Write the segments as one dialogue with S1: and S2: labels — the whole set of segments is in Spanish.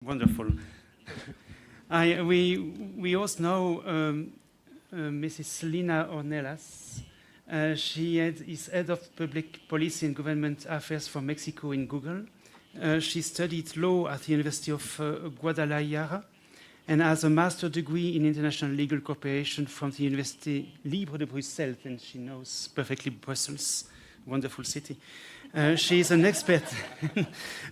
S1: Wonderful. We also know Mrs. Lina Ornelas. She is head of public policy and government affairs for Mexico in Google. She studied law at the University of Guadalajara and has a master's degree in international legal cooperation from the Université Libre de Bruxelles, and she knows perfectly Brussels, wonderful city. She is an expert.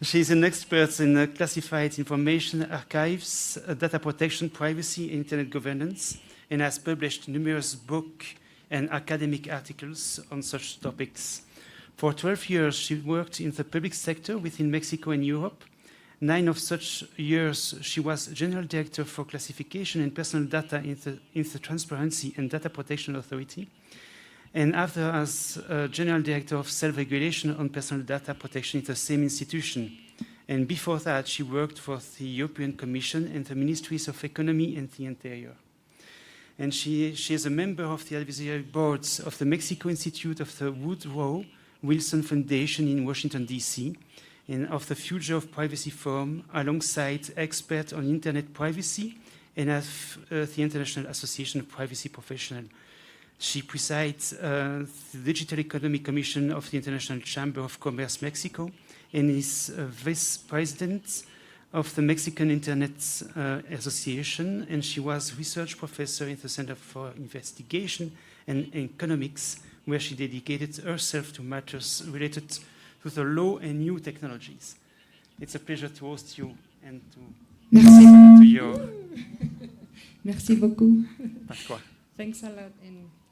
S1: She is an expert in classified information archives, data protection, privacy, and internet governance, and has published numerous books and academic articles on such topics. For 12 years, she worked in the public sector within Mexico and Europe. 9 of such years, she was General Director for Classification and Personal Data in the Transparency and Data Protection Authority, and after as General Director of Self-Regulation on Personal Data Protection in the same institution. And before that, she worked for the European Commission and the Ministries of Economy and the Interior. And she is a member of the advisory boards of the Mexico Institute of the Woodrow Wilson Foundation in Washington, D.C., and of the Future of Privacy Forum, alongside experts on internet privacy and of the International Association of Privacy Professionals. She presides the Digital Economy Commission of the International Chamber of Commerce Mexico and is vice president of the Mexican Internet Association, and she was research professor in the Center for Investigation and Economics, where she dedicated herself to matters related to the law and new technologies. It's a pleasure to host you and to listen to your...
S2: Merci beaucoup.
S1: Pascual.
S2: Thanks a lot.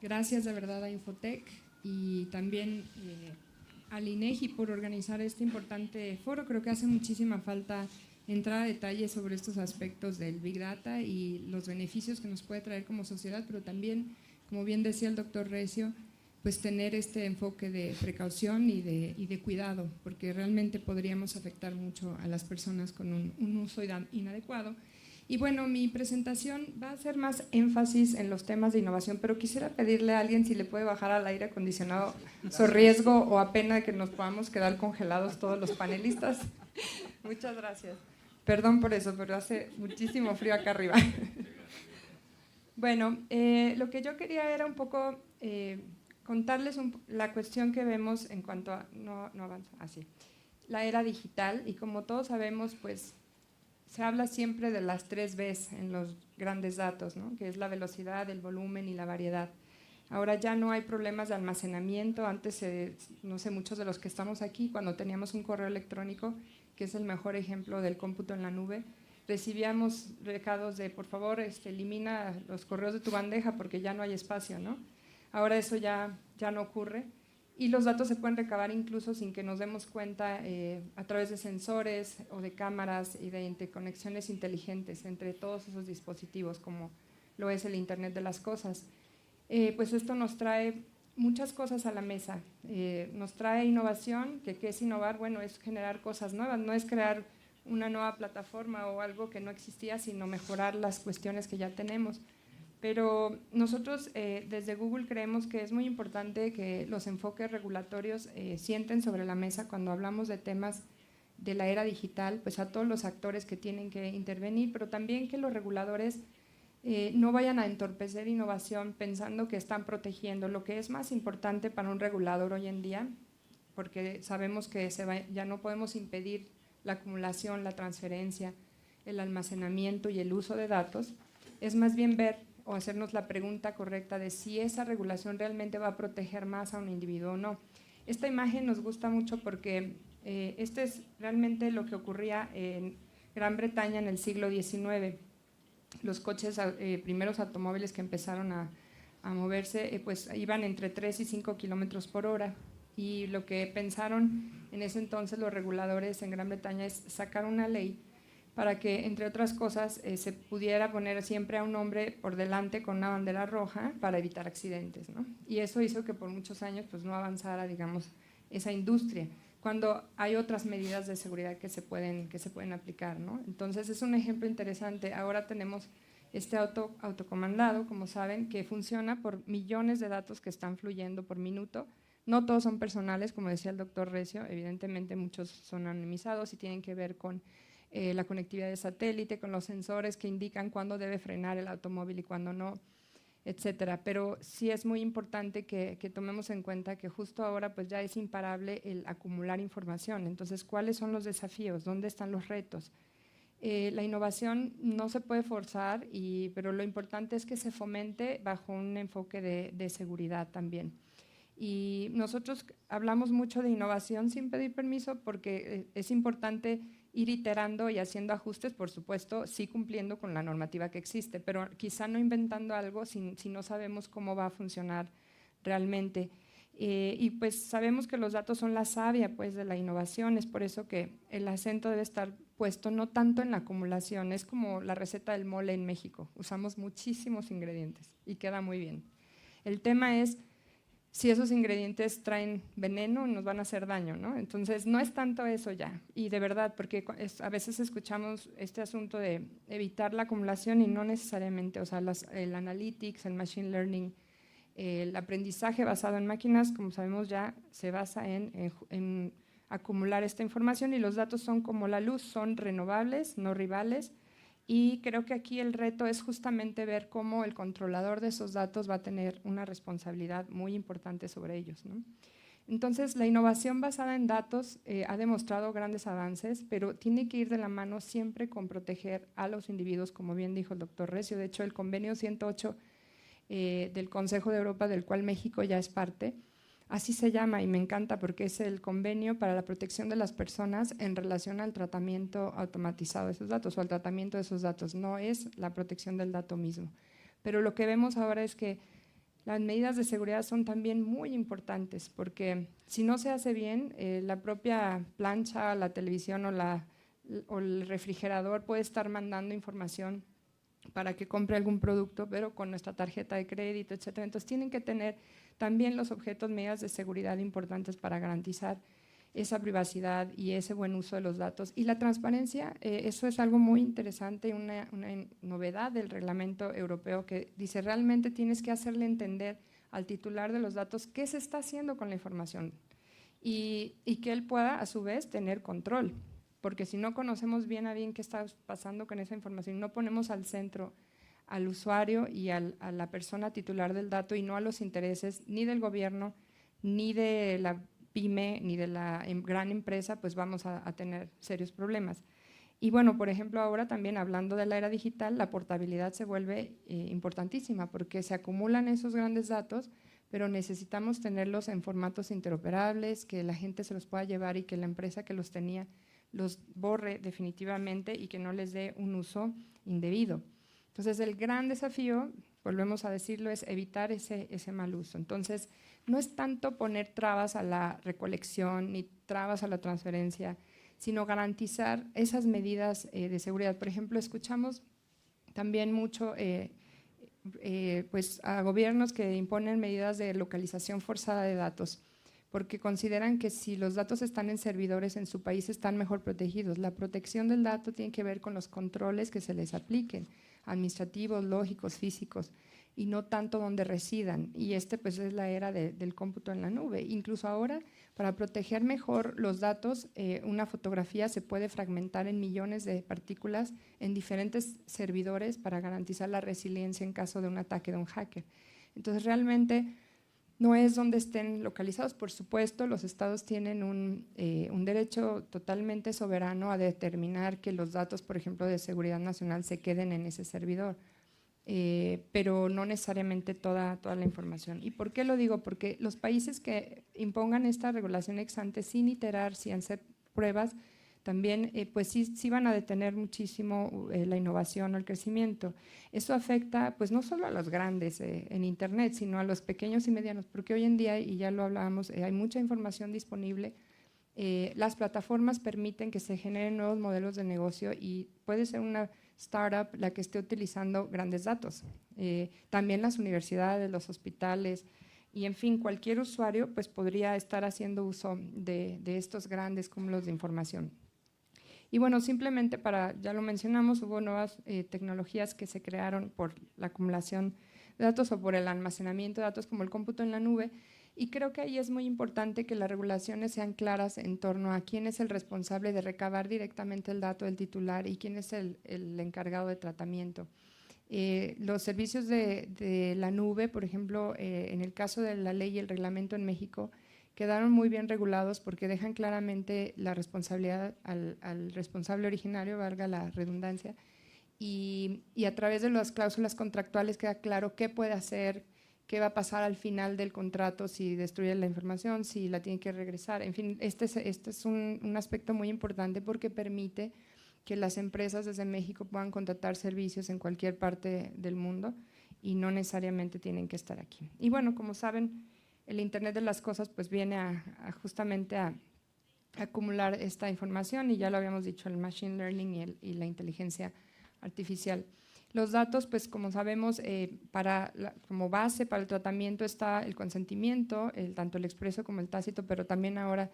S2: Gracias de verdad a Infotech y también al INEGI por organizar este importante foro. Creo que hace muchísima falta entrar a detalle sobre estos aspectos del Big Data y los beneficios que nos puede traer como sociedad, pero también, como bien decía el doctor Recio, pues tener este enfoque de precaución y de cuidado, porque realmente podríamos afectar mucho a las personas con un uso inadecuado. Y bueno, mi presentación va a hacer más énfasis en los temas de innovación, pero quisiera pedirle a alguien si le puede bajar al aire acondicionado, so riesgo o a pena de que nos podamos quedar congelados todos los panelistas. Muchas gracias. Perdón por eso, pero hace muchísimo frío acá arriba. Bueno, lo que yo quería era un poco contarles la cuestión que vemos en cuanto a… No avanza, así. La era digital, y como todos sabemos, pues… se habla siempre de las 3 Bs en los grandes datos, ¿no? Que es la velocidad, el volumen y la variedad. Ahora ya no hay problemas de almacenamiento. Antes, no sé, muchos de los que estamos aquí, cuando teníamos un correo electrónico, que es el mejor ejemplo del cómputo en la nube, recibíamos recados de, por favor, elimina los correos de tu bandeja porque ya no hay espacio, ¿no? Ahora eso ya no ocurre. Y los datos se pueden recabar incluso sin que nos demos cuenta a través de sensores o de cámaras y de interconexiones inteligentes entre todos esos dispositivos, como lo es el Internet de las Cosas. Pues esto nos trae muchas cosas a la mesa. Nos trae innovación, que ¿qué es innovar? Bueno, es generar cosas nuevas, no es crear una nueva plataforma o algo que no existía, sino mejorar las cuestiones que ya tenemos. Pero nosotros desde Google creemos que es muy importante que los enfoques regulatorios sienten sobre la mesa cuando hablamos de temas de la era digital, pues a todos los actores que tienen que intervenir, pero también que los reguladores no vayan a entorpecer innovación pensando que están protegiendo. Lo que es más importante para un regulador hoy en día, porque sabemos que ya no podemos impedir la acumulación, la transferencia, el almacenamiento y el uso de datos, es más bien ver o hacernos la pregunta correcta de si esa regulación realmente va a proteger más a un individuo o no. Esta imagen nos gusta mucho porque este es realmente lo que ocurría en Gran Bretaña en el siglo XIX. Los coches, primeros automóviles que empezaron a moverse, pues iban entre 3 y 5 kilómetros por hora. Y lo que pensaron en ese entonces los reguladores en Gran Bretaña es sacar una ley para que, entre otras cosas, se pudiera poner siempre a un hombre por delante con una bandera roja para evitar accidentes, ¿no? Y eso hizo que por muchos años pues, no avanzara, digamos, esa industria, cuando hay otras medidas de seguridad que se pueden aplicar, ¿no? Entonces, es un ejemplo interesante. Ahora tenemos este autocomandado, como saben, que funciona por millones de datos que están fluyendo por minuto. No todos son personales, como decía el doctor Recio, evidentemente muchos son anonimizados y tienen que ver con la conectividad de satélite, con los sensores que indican cuándo debe frenar el automóvil y cuándo no, etcétera. Pero sí es muy importante que tomemos en cuenta que justo ahora pues ya es imparable el acumular información. Entonces, ¿cuáles son los desafíos? ¿Dónde están los retos? La innovación no se puede forzar, pero lo importante es que se fomente bajo un enfoque de seguridad también. Y nosotros hablamos mucho de innovación sin pedir permiso porque es importante ir iterando y haciendo ajustes, por supuesto, sí cumpliendo con la normativa que existe, pero quizá no inventando algo si no sabemos cómo va a funcionar realmente. Y pues sabemos que los datos son la savia pues, de la innovación, es por eso que el acento debe estar puesto no tanto en la acumulación, es como la receta del mole en México, usamos muchísimos ingredientes y queda muy bien. El tema es si esos ingredientes traen veneno, nos van a hacer daño, ¿no? Entonces, no es tanto eso ya, y de verdad, porque a veces escuchamos este asunto de evitar la acumulación y no necesariamente, o sea, el analytics, el machine learning, el aprendizaje basado en máquinas, como sabemos ya, se basa en acumular esta información y los datos son como la luz, son renovables, no rivales, y creo que aquí el reto es justamente ver cómo el controlador de esos datos va a tener una responsabilidad muy importante sobre ellos, ¿no? Entonces, la innovación basada en datos ha demostrado grandes avances, pero tiene que ir de la mano siempre con proteger a los individuos, como bien dijo el doctor Recio. De hecho, el convenio 108 del Consejo de Europa, del cual México ya es parte, así se llama y me encanta porque es el convenio para la protección de las personas en relación al tratamiento automatizado de esos datos o al tratamiento de esos datos, no es la protección del dato mismo. Pero lo que vemos ahora es que las medidas de seguridad son también muy importantes porque si no se hace bien, la propia plancha, la televisión o el refrigerador puede estar mandando información para que compre algún producto, pero con nuestra tarjeta de crédito, etcétera. Entonces tienen que tener también los objetos medidas de seguridad importantes para garantizar esa privacidad y ese buen uso de los datos. Y la transparencia, eso es algo muy interesante, una novedad del reglamento europeo que dice realmente tienes que hacerle entender al titular de los datos qué se está haciendo con la información y que él pueda a su vez tener control. Porque si no conocemos bien a bien qué está pasando con esa información, no ponemos al centro al usuario y a la persona titular del dato y no a los intereses ni del gobierno, ni de la pyme, ni de la gran empresa, pues vamos a tener serios problemas. Y bueno, por ejemplo, ahora también hablando de la era digital, la portabilidad se vuelve importantísima porque se acumulan esos grandes datos, pero necesitamos tenerlos en formatos interoperables, que la gente se los pueda llevar y que la empresa que los tenía los borre definitivamente y que no les dé un uso indebido. Entonces, el gran desafío, volvemos a decirlo, es evitar ese mal uso. Entonces, no es tanto poner trabas a la recolección ni trabas a la transferencia, sino garantizar esas medidas de seguridad. Por ejemplo, escuchamos también mucho pues a gobiernos que imponen medidas de localización forzada de datos, porque consideran que si los datos están en servidores en su país están mejor protegidos. La protección del dato tiene que ver con los controles que se les apliquen, administrativos, lógicos, físicos, y no tanto donde residan. Y pues es la era del cómputo en la nube. Incluso ahora, para proteger mejor los datos, una fotografía se puede fragmentar en millones de partículas en diferentes servidores para garantizar la resiliencia en caso de un ataque de un hacker. Entonces, realmente no es donde estén localizados, por supuesto, los estados tienen un derecho totalmente soberano a determinar que los datos, por ejemplo, de seguridad nacional se queden en ese servidor, pero no necesariamente toda la información. ¿Y por qué lo digo? Porque los países que impongan esta regulación ex ante sin iterar, sin hacer pruebas, también pues sí van a detener muchísimo la innovación o el crecimiento. Eso afecta pues no solo a los grandes en Internet, sino a los pequeños y medianos, porque hoy en día, y ya lo hablábamos, hay mucha información disponible. Las plataformas permiten que se generen nuevos modelos de negocio y puede ser una startup la que esté utilizando grandes datos. También las universidades, los hospitales, y en fin, cualquier usuario pues podría estar haciendo uso de estos grandes cúmulos de información. Y bueno, simplemente ya lo mencionamos, hubo nuevas tecnologías que se crearon por la acumulación de datos o por el almacenamiento de datos como el cómputo en la nube, Y creo que ahí es muy importante que las regulaciones sean claras en torno a quién es el responsable de recabar directamente el dato del titular y quién es el encargado de tratamiento. Los servicios de la nube, por ejemplo, en el caso de la ley y el reglamento en México, quedaron muy bien regulados porque dejan claramente la responsabilidad al responsable originario, valga la redundancia, y a través de las cláusulas contractuales queda claro qué puede hacer, qué va a pasar al final del contrato si destruye la información, si la tiene que regresar. En fin, este es un aspecto muy importante porque permite que las empresas desde México puedan contratar servicios en cualquier parte del mundo y no necesariamente tienen que estar aquí. Y bueno, como saben, el Internet de las cosas pues viene justamente a acumular esta información y ya lo habíamos dicho, el machine learning y la inteligencia artificial. Los datos, pues como sabemos, como base para el tratamiento está el consentimiento, tanto el expreso como el tácito, pero también ahora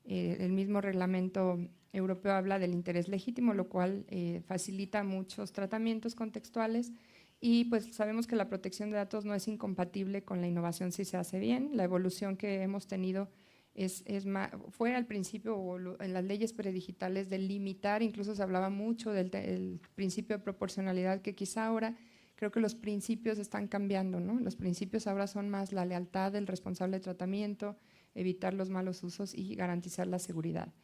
S2: el mismo reglamento europeo habla del interés legítimo, lo cual facilita muchos tratamientos contextuales y pues sabemos que la protección de datos no es incompatible con la innovación si se hace bien. La evolución que hemos tenido fue al principio en las leyes predigitales de limitar, incluso se hablaba mucho del principio de proporcionalidad, que quizá ahora creo que los principios están cambiando, ¿no? Los principios ahora son más la lealtad del responsable de tratamiento, evitar los malos usos y garantizar la seguridad.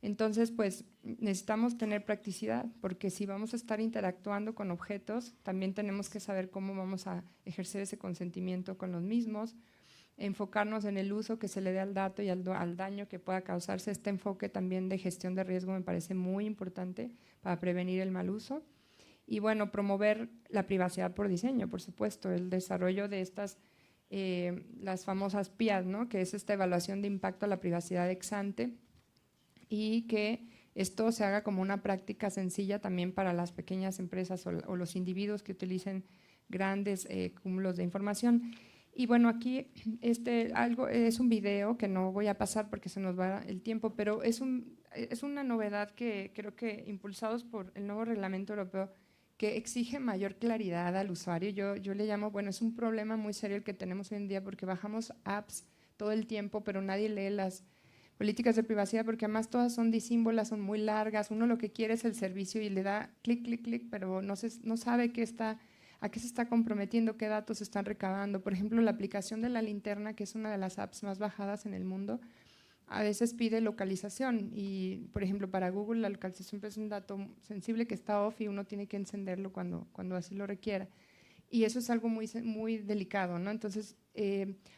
S2: Entonces, pues necesitamos tener practicidad, porque si vamos a estar interactuando con objetos, también tenemos que saber cómo vamos a ejercer ese consentimiento con los mismos, enfocarnos en el uso que se le dé al dato y al daño que pueda causarse. Este enfoque también de gestión de riesgo me parece muy importante para prevenir el mal uso. Y bueno, promover la privacidad por diseño, por supuesto, el desarrollo de estas, las famosas PIAs, ¿no? Que es esta evaluación de impacto a la privacidad ex ante, y que esto se haga como una práctica sencilla también para las pequeñas empresas o los individuos que utilicen grandes cúmulos de información. Y bueno, aquí es un video que no voy a pasar porque se nos va el tiempo, pero es una novedad que creo que impulsados por el nuevo reglamento europeo que exige mayor claridad al usuario. Yo le llamo, bueno, es un problema muy serio el que tenemos hoy en día porque bajamos apps todo el tiempo, pero nadie lee las políticas de privacidad porque además todas son disímbolas, son muy largas. Uno lo que quiere es el servicio y le da clic, clic, clic, pero no sabe a qué se está comprometiendo, qué datos se están recabando. Por ejemplo, la aplicación de la linterna, que es una de las apps más bajadas en el mundo, a veces pide localización y, por ejemplo, para Google la localización es un dato sensible que está off y uno tiene que encenderlo cuando así lo requiera. Y eso es algo muy, muy delicado, ¿no? Entonces,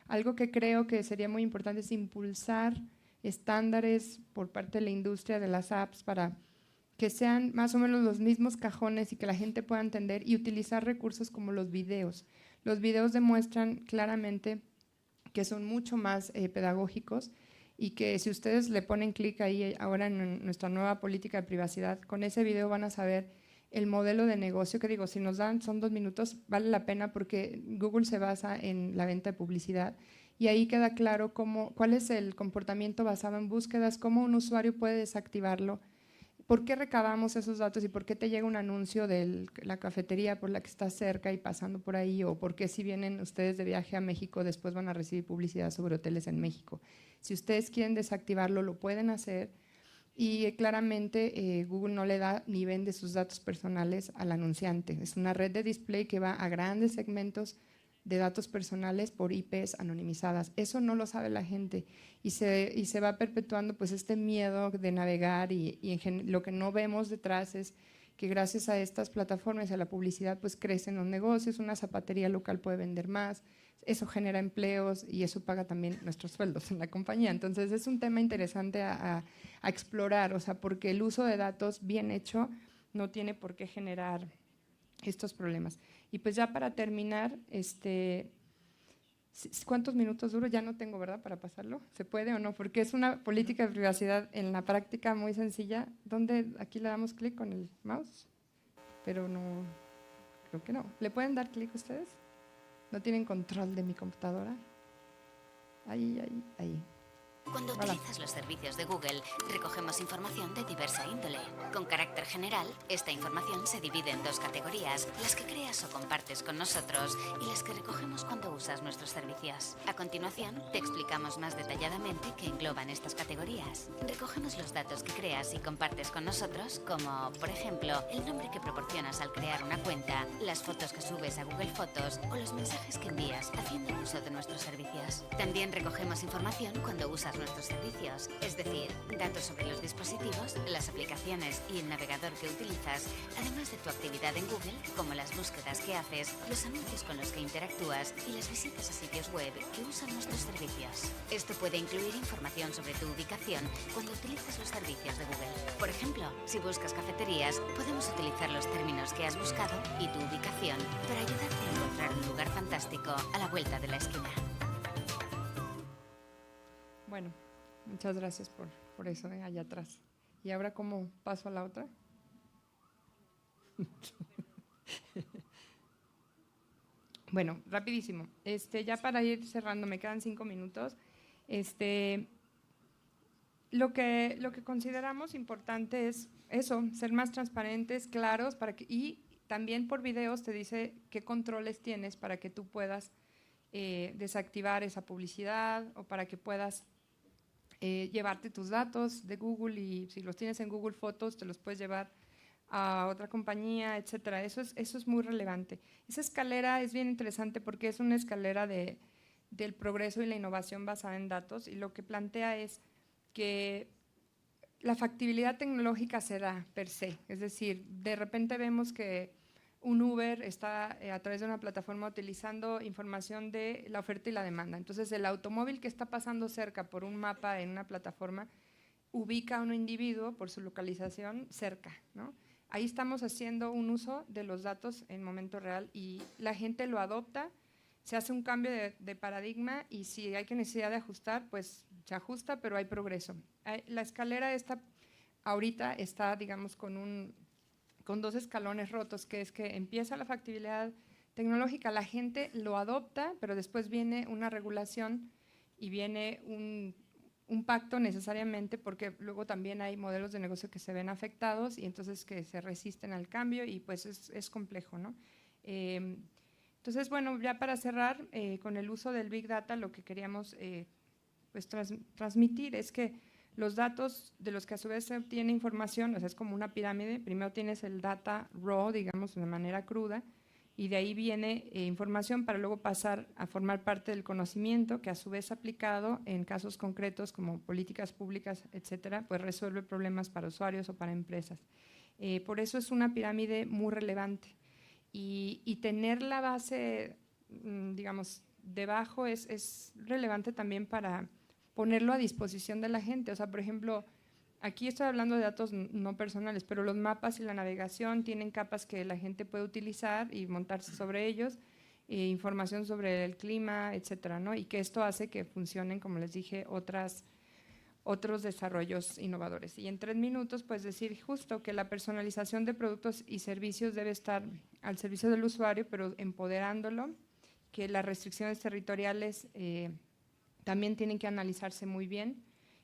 S2: algo que creo que sería muy importante es impulsar estándares por parte de la industria de las apps para que sean más o menos los mismos cajones y que la gente pueda entender y utilizar recursos como los videos. Los videos demuestran claramente que son mucho más pedagógicos y que si ustedes le ponen clic ahí ahora en nuestra nueva política de privacidad, con ese video van a saber el modelo de negocio, que digo, si nos dan, son 2 minutos, vale la pena porque Google se basa en la venta de publicidad y ahí queda claro cuál es el comportamiento basado en búsquedas, cómo un usuario puede desactivarlo, por qué recabamos esos datos y por qué te llega un anuncio de la cafetería por la que estás cerca y pasando por ahí, o por qué si vienen ustedes de viaje a México después van a recibir publicidad sobre hoteles en México. Si ustedes quieren desactivarlo, lo pueden hacer y claramente Google no le da ni vende sus datos personales al anunciante. Es una red de display que va a grandes segmentos de datos personales por IPs anonimizadas. Eso no lo sabe la gente y se va perpetuando pues este miedo de navegar y lo que no vemos detrás es que gracias a estas plataformas y a la publicidad pues crecen los negocios, una zapatería local puede vender más, eso genera empleos y eso paga también nuestros sueldos en la compañía. Entonces es un tema interesante a explorar, o sea, porque el uso de datos bien hecho no tiene por qué generar estos problemas. Y pues ya para terminar, ¿cuántos minutos duro? Ya no tengo, ¿verdad? Para pasarlo. ¿Se puede o no? Porque es una política de privacidad en la práctica muy sencilla. ¿Dónde? Aquí le damos clic con el mouse, pero no, creo que no. ¿Le pueden dar clic ustedes? ¿No tienen control de mi computadora? Ahí.
S3: Cuando
S2: Hola.
S3: utilizas los servicios de Google, recogemos información de diversa índole. Con carácter general, esta información se divide en dos categorías, las que creas o compartes con nosotros y las que recogemos cuando usas nuestros servicios. A continuación, te explicamos más detalladamente qué engloban estas categorías. Recogemos los datos que creas y compartes con nosotros, como, por ejemplo, el nombre que proporcionas al crear una cuenta, las fotos que subes a Google Fotos o los mensajes que envías haciendo uso de nuestros servicios. También recogemos información cuando usas nuestros servicios, es decir, datos sobre los dispositivos, las aplicaciones y el navegador que utilizas, además de tu actividad en Google, como las búsquedas que haces, los anuncios con los que interactúas y las visitas a sitios web que usan nuestros servicios. Esto puede incluir información sobre tu ubicación cuando utilizas los servicios de Google. Por ejemplo, si buscas cafeterías, podemos utilizar los términos que has buscado y tu ubicación para ayudarte a encontrar un lugar fantástico a la vuelta de la esquina.
S2: Bueno, muchas gracias por eso, allá atrás. ¿Y ahora cómo paso a la otra? Bueno, rapidísimo. Ya para ir cerrando, me quedan 5 minutos. Lo que consideramos importante es eso, ser más transparentes, claros, y también por videos te dice qué controles tienes para que tú puedas desactivar esa publicidad o para que puedas llevarte tus datos de Google y si los tienes en Google Fotos te los puedes llevar a otra compañía, etcétera. Eso es muy relevante. Esa escalera es bien interesante porque es una escalera del progreso y la innovación basada en datos y lo que plantea es que la factibilidad tecnológica se da per se, es decir, de repente vemos que un Uber está a través de una plataforma utilizando información de la oferta y la demanda. Entonces, el automóvil que está pasando cerca por un mapa en una plataforma ubica a un individuo por su localización cerca, ¿no? Ahí estamos haciendo un uso de los datos en momento real y la gente lo adopta, se hace un cambio de paradigma y si hay que necesidad de ajustar, pues se ajusta, pero hay progreso. La escalera ahorita está, digamos, con 2 escalones rotos, que es que empieza la factibilidad tecnológica, la gente lo adopta, pero después viene una regulación y viene un pacto necesariamente, porque luego también hay modelos de negocio que se ven afectados y entonces que se resisten al cambio y pues es complejo, ¿no? Entonces, bueno, ya para cerrar, con el uso del Big Data, lo que queríamos pues transmitir es que los datos de los que a su vez se obtiene información, o sea, es como una pirámide, primero tienes el data raw, digamos, de manera cruda, y de ahí viene información para luego pasar a formar parte del conocimiento, que a su vez aplicado en casos concretos como políticas públicas, etcétera, pues resuelve problemas para usuarios o para empresas. Por eso es una pirámide muy relevante. Y tener la base, digamos, debajo es relevante también para ponerlo a disposición de la gente. O sea, por ejemplo, aquí estoy hablando de datos no personales, pero los mapas y la navegación tienen capas que la gente puede utilizar y montarse sobre ellos, información sobre el clima, etcétera, ¿no? Y que esto hace que funcionen, como les dije, otros desarrollos innovadores. Y en 3 minutos, pues decir justo que la personalización de productos y servicios debe estar al servicio del usuario, pero empoderándolo, que las restricciones territoriales también tienen que analizarse muy bien.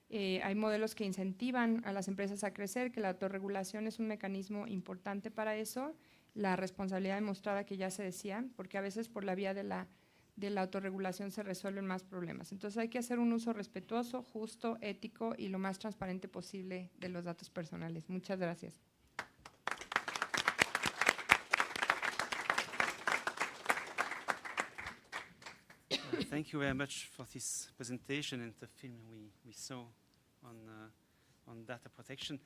S2: Hay modelos que incentivan a las empresas a crecer, que la autorregulación es un mecanismo importante para eso, la responsabilidad demostrada que ya se decía, porque a veces por la vía de la autorregulación se resuelven más problemas. Entonces hay que hacer un uso respetuoso, justo, ético y lo más transparente posible de los datos personales. Muchas gracias.
S1: Thank you very much for this presentation and the film we saw on data protection.